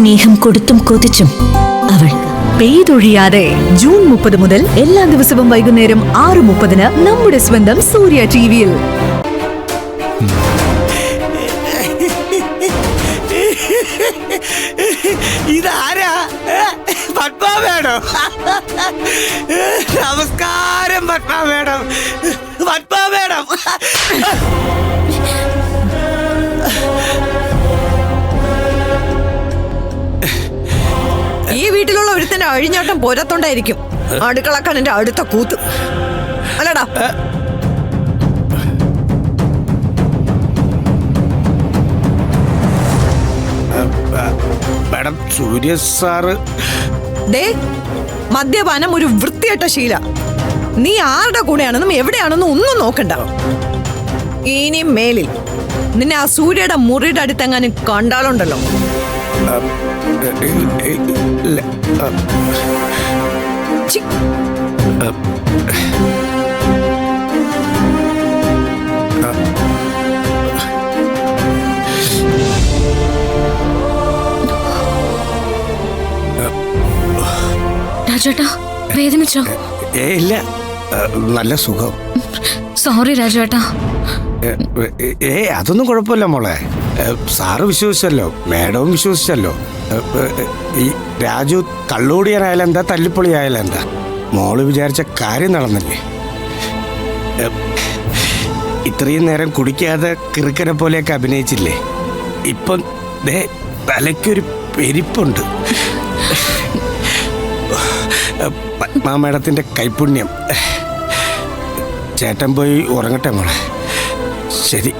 സ്നേഹം കൊടുത്തും കൊതിച്ചും അവൾ പെയ്തൊഴിയാതെ ജൂൺ 30 മുതൽ എല്ലാ ദിവസവും വൈകുന്നേരം 6:30 നമ്മുടെ സ്വന്തം സൂര്യ ടിവിയിൽ. ഇതാരാ? പത്മ മേഡം. നമസ്കാരം പത്മ മേഡം. പത്മ മേഡം. ഈ വീട്ടിലുള്ള ഒരുത്തന്റെ അഴിഞ്ഞാട്ടം പോരത്തോണ്ടായിരിക്കും അടുക്കളക്കാൻ എന്റെ അടുത്ത കൂത്ത് അല്ലടാ. മേഡം, സൂര്യ സാറ് ദേ, മദ്യപാനം ഒരു വൃത്തികെട്ട ശീല. നീ ആരുടെ കൂടെയാണെന്നും എവിടെയാണെന്നും ഒന്നും നോക്കണ്ട. ഇനി മേലിൽ നിന്നെ ആ സൂര്യയുടെ മുറിയുടെ അടുത്തെങ്ങാനും കണ്ടാലുണ്ടല്ലോ. ഛി. രാജേട്ടാ, വേദനിച്ചോ? ഇല്ല, നല്ല സുഖം. സോറി രാജേട്ടാ. അതൊന്നും കുഴപ്പമില്ല മോളെ. സാറ് വിശ്വസിച്ചല്ലോ, മേഡവും വിശ്വസിച്ചല്ലോ. ഈ രാജു കള്ളുകൂടിയായാലും എന്താ, തല്ലിപ്പൊളിയായാലും എന്താ, മോള് വിചാരിച്ച കാര്യം നടന്നില്ലേ? ഇത്രയും നേരം കുടിക്കാതെ കിറുക്കനെ പോലെയൊക്കെ അഭിനയിച്ചില്ലേ? ഇപ്പം ദേ തലയ്ക്കൊരു പെരിപ്പുണ്ട്. പത്മ മേഡത്തിൻ്റെ കൈപുണ്യം. ചേട്ടൻ പോയി ഉറങ്ങട്ടെ മോളെ. ശരി.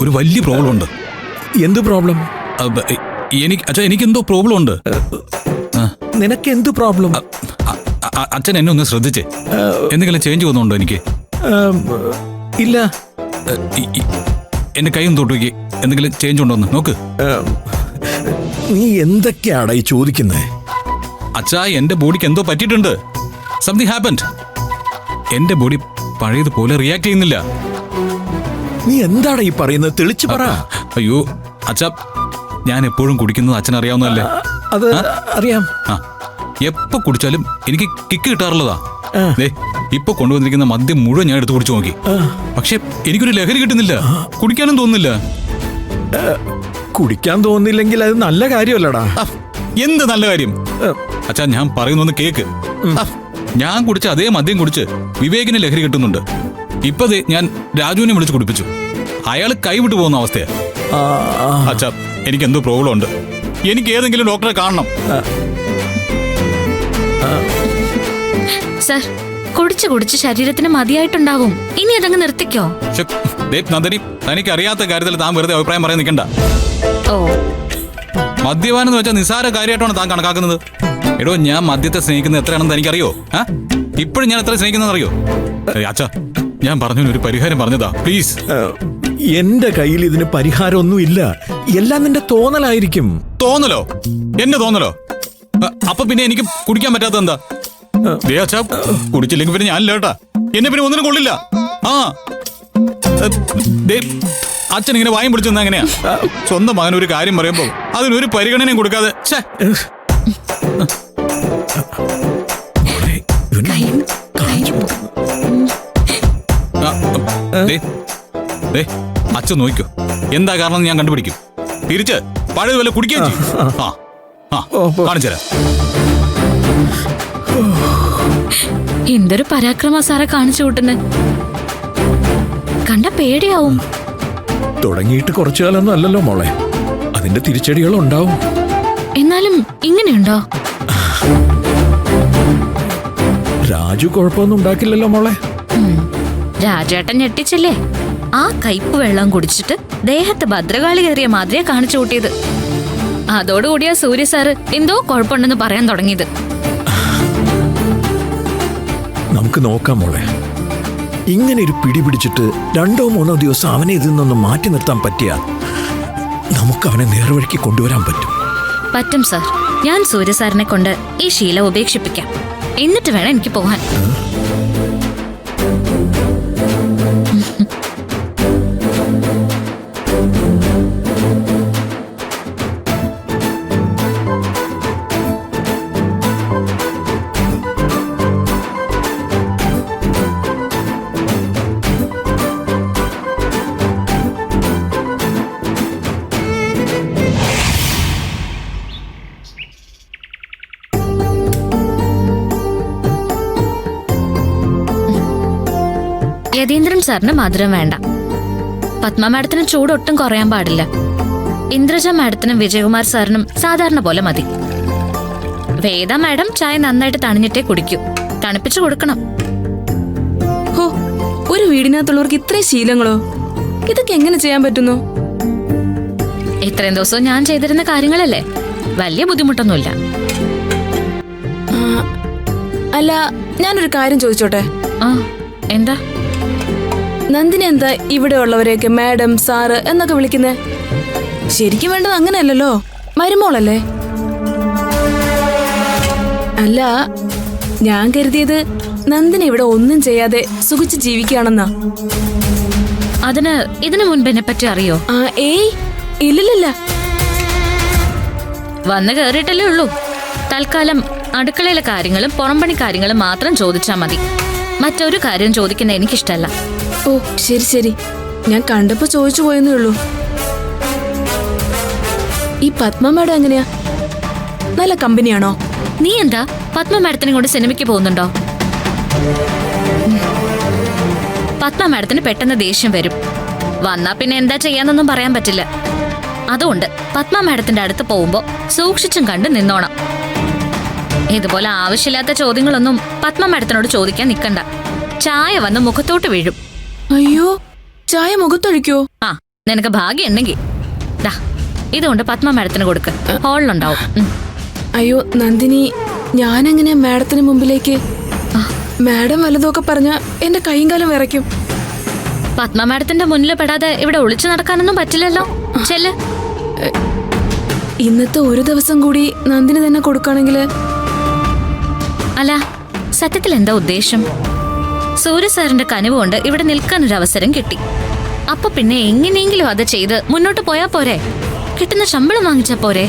ഒരു വലിയ പ്രോബ്ലം ഉണ്ട്. എന്ത് പ്രോബ്ലം? എനിക്കെന്തോ പ്രോബ്ലം ഉണ്ട്. നിനക്ക് എന്ത് പ്രോബ്ലം? അച്ഛൻ എന്നെ ഒന്ന് ശ്രദ്ധിച്ചേ. എന്തെങ്കിലും ചേഞ്ച് വന്നുണ്ടോ എനിക്ക്? ഇല്ല. എന്റെ കൈ ഒന്ന് തൊട്ടുവയ്ക്ക്. എന്തെങ്കിലും ചേഞ്ച് ഉണ്ടോന്ന് നോക്ക്. നീ എന്തൊക്കെയാടാ ഈ ചോദിക്കുന്നത്? അച്ഛാ, എന്റെ ബോഡിക്ക് എന്തോ പറ്റിയിട്ടുണ്ട്. Something happened. എന്റെ ബോഡി പഴയതുപോലെ റിയാക്ട് ചെയ്യുന്നില്ല. നീ എന്താടാ ഈ പറയുന്നത്? തെളിച്ചു പറ. അയ്യോ അച്ഛാ, ഞാൻ എപ്പോഴും കുടിക്കുന്നത് അച്ഛൻ അറിയാവുന്നതല്ലേ? അത് അറിയാം. എപ്പോ കുടിച്ചാലും എനിക്ക് കിക്ക് കിട്ടാറുള്ളതാ. ഇപ്പൊ കൊണ്ടുവന്നിരിക്കുന്ന മദ്യം മുഴുവൻ ഞാൻ എടുത്ത് കുടിച്ചു നോക്കി. പക്ഷെ എനിക്കൊരു ലഹരി കിട്ടുന്നില്ല. കുടിക്കാനും തോന്നുന്നില്ല. കുടിക്കാൻ തോന്നുന്നില്ലെങ്കിൽ അത് നല്ല കാര്യമല്ലടാ. എന്ത് നല്ല കാര്യം? അച്ഛാ, ഞാൻ പറയുന്നൊന്ന് കേക്ക്. ഞാൻ കുടിച്ച അതേ മദ്യം കുടിച്ച് വിവേകിന് ലഹരി കിട്ടുന്നുണ്ട്. ഇപ്പൊ ഞാൻ രാജുവിനെ വിളിച്ച് കുടിപ്പിച്ചു. അയാൾ കൈവിട്ടു പോകുന്ന അവസ്ഥയാ. അച്ഛാ, എനിക്ക് എന്തോ പ്രോബ്ലം ഉണ്ട്. എനിക്ക് ഏതെങ്കിലും ഡോക്ടറെ കാണണം. സർ, കുടിച്ച് കുടിച്ച് ശരീരത്തിന് മതിയായിട്ടുണ്ടാവും. ഇനി അതങ്ങ് നിർത്തിക്കോ. നന്ദനി, തനിക്ക് അറിയാത്ത കാര്യത്തിൽ താൻ വെറുതെ അഭിപ്രായം പറയാൻ നിൽക്കണ്ട. ഓ, മദ്യപാനം എന്ന് വെച്ചാൽ നിസ്സാര കാര്യമായിട്ടാണ് താൻ കണക്കാക്കുന്നത്. എടോ, ഞാൻ മദ്യത്തെ സ്നേഹിക്കുന്നത് എത്രയാണെന്ന് തനിക്കറിയോ? ഇപ്പോഴും ഞാൻ എത്ര സ്നേഹിക്കുന്നത് അറിയോ? അച്ഛാ, ഞാൻ പറഞ്ഞു ഒരു പരിഹാരം പറഞ്ഞതാ, പ്ലീസ്. എന്റെ കയ്യിൽ ഇതിന് പരിഹാരമൊന്നുമില്ല. എല്ലാം നിന്റെ തോന്നലായിരിക്കും. തോന്നലോ? എന്റെ തോന്നലോ? അപ്പൊ പിന്നെ എനിക്ക് കുടിക്കാൻ പറ്റാത്ത എന്താ? അച്ഛാ, കുടിച്ചില്ലെങ്കിൽ പിന്നെ ഞാനില്ല കേട്ടാ. എന്നെ പിന്നെ ഒന്നിനും കൊള്ളില്ല. അച്ഛൻ ഇങ്ങനെ വായും പിടിച്ചു നിന്നാ എങ്ങനെയാ? സ്വന്തം മകൻ ഒരു കാര്യം പറയുമ്പോ അതിനൊരു പരിഗണനയും കൊടുക്കാതെ. അച്ഛൻ നോക്കിക്കോ, എന്താ കാരണം ഞാൻ കണ്ടുപിടിക്കും. തിരിച്ച് പഴയതുപോലെ കുടിക്കുകയും ചെയ്യും. കാണിച്ചുതരാം. എന്തൊരു പരാക്രമ സാറെ കാണിച്ചു കൂട്ടുന്നത്. കണ്ട പേടിയാവും. തുടങ്ങിയിട്ട് കുറച്ചു കാലൊന്നും അല്ലല്ലോ മോളെ. അതിന്റെ തിരിച്ചടികൾ ഉണ്ടാവും. എന്നാലും ഇങ്ങനെയുണ്ടോ? രാജു കുഴപ്പമൊന്നും ഉണ്ടാക്കില്ലല്ലോ മോളെ. രാജേട്ടൻ ഞെട്ടിച്ചില്ലേ? ആ കയ്പ് വെള്ളം കുടിച്ചിട്ട് ദേഹത്ത് ഭദ്രകാളി കയറിയ മാതിരിയാ കാണിച്ചു കൂട്ടിയത്. അതോടുകൂടിയാ സൂര്യ സാറ് എന്തോ കുഴപ്പമുണ്ടെന്ന് പറയാൻ തുടങ്ങിയത്. നമുക്ക് നോക്കാം മോളെ. ഇങ്ങനെ ഒരു പിടി പിടിച്ചിട്ട് 2-3 ദിവസം അവനെ ഇതിൽ നിന്നൊന്ന് മാറ്റി നിർത്താൻ പറ്റിയാ നമുക്ക് അവനെ നേർവഴിക്ക് കൊണ്ടുവരാൻ പറ്റും. പറ്റും സാർ. ഞാൻ സൂര്യ സാറിനെ കൊണ്ട് ഈ ശീലം ഉപേക്ഷിപ്പിക്കാം. എന്നിട്ട് വേണം എനിക്ക് പോകാൻ. യതീന്ദ്രൻ സാറിന് മധുരം വേണ്ട. പത്മ മാഡത്തിന് ചൂടൊട്ടും കുറയാൻ പാടില്ല. ഇന്ദ്രജ മാഡത്തിനും വിജയകുമാർ സാറിനും സാധാരണ പോലെ മതി. വേദ മാഡം ചായ നന്നായിട്ട് തണിഞ്ഞിട്ടേ കുടിക്കൂ. തണുപ്പിച്ചു കൊടുക്കണം. ഹോ, ഒരു വീടിനകത്തുള്ളവർക്ക് ഇത്രയും ശീലങ്ങളോ? ഇതൊക്കെ എങ്ങനെ ചെയ്യാൻ പറ്റുന്നു? ഇത്രയും ദിവസവും ഞാൻ ചെയ്തിരുന്ന കാര്യങ്ങളല്ലേ, വലിയ ബുദ്ധിമുട്ടൊന്നുമില്ല. അല്ല, ഞാനൊരു കാര്യം ചോദിച്ചോട്ടെ? ആ, എന്താ? നന്ദിനി എന്താ ഇവിടെ ഉള്ളവരെയൊക്കെ മാഡം, സാറ് എന്നൊക്കെ വിളിക്കുന്നേ? ശരിക്കും വേണ്ടത് അങ്ങനെയല്ലല്ലോ, മരുമോളല്ലേ? അല്ല, ഞാൻ കരുതിയത് നന്ദിനി ഇവിടെ ഒന്നും ചെയ്യാതെ സുഖിച്ച് ജീവിക്കുകയാണെന്നാ. ഇതിനു മുൻപ് എന്നെ പറ്റി അറിയോ? ഏയ് ഇല്ലില്ല. വന്ന് കേറിയിട്ടല്ലേ ഉള്ളൂ. തൽക്കാലം അടുക്കളയിലെ കാര്യങ്ങളും പുറംപണി കാര്യങ്ങളും മാത്രം ചോദിച്ചാ മതി. മറ്റൊരു കാര്യം ചോദിക്കുന്ന എനിക്കിഷ്ടല്ല. ഓ ശരി ശരി, ഞാൻ കണ്ടപ്പോ ചോദിച്ചു പോയെന്നേ ഉള്ളൂ. ഈ പത്മ മാഡം എങ്ങനെയാ? നല്ല കമ്പനിയാണോ? നീ എന്താ പത്മ മാഡത്തിനെ കൊണ്ട് സിനിമയ്ക്ക് പോകുന്നുണ്ടോ? പത്മ മാഡത്തിന് പെട്ടെന്ന് ദേഷ്യം വരും. വന്നാ പിന്നെ എന്താ ചെയ്യാന്നൊന്നും പറയാൻ പറ്റില്ല. അതുകൊണ്ട് പത്മ മാഡത്തിന്റെ അടുത്ത് പോകുമ്പോ സൂക്ഷിച്ചും കണ്ട് നിന്നോണം. ഇതുപോലെ ആവശ്യമില്ലാത്ത ചോദ്യങ്ങളൊന്നും പത്മ മാഡത്തിനോട് ചോദിക്കാൻ നിക്കണ്ട. ചായ വന്ന് മുഖത്തോട്ട് വീഴും. അയ്യോ, ചായ മുഖത്തൊഴിക്കോ? ആ, നിനക്ക് ഭാഗ്യം ഉണ്ടെങ്കിൽ ഇതുകൊണ്ട് പത്മ മാഡത്തിന് കൊടുക്ക്. ഹോളിലുണ്ടാവും. അയ്യോ നന്ദിനി, ഞാനെങ്ങനെ മാഡത്തിന് മുമ്പിലേക്ക്? മാഡം വല്ലതൊക്കെ പറഞ്ഞ എന്റെ കൈയും കാലം വിറയ്ക്കും. പത്മ മാഡത്തിന്റെ മുന്നിൽ പെടാതെ ഇവിടെ ഒളിച്ചു നടക്കാനൊന്നും പറ്റില്ലല്ലോ. ചെല്ല്. ഇന്നത്തെ ഒരു ദിവസം കൂടി നന്ദിനി തന്നെ കൊടുക്കുകയാണെങ്കിൽ. അല്ല, സത്യത്തിൽ എന്താ ഉദ്ദേശം? സൂര്യ സാറിന്റെ കനിവ് കൊണ്ട് ഇവിടെ നിൽക്കാനൊരു അവസരം കിട്ടി. അപ്പൊ പിന്നെ എങ്ങനെയെങ്കിലും അത് ചെയ്ത് മുന്നോട്ട് പോയാ പോരെ? കിട്ടുന്ന ശമ്പളം വാങ്ങിച്ചാ പോരെ?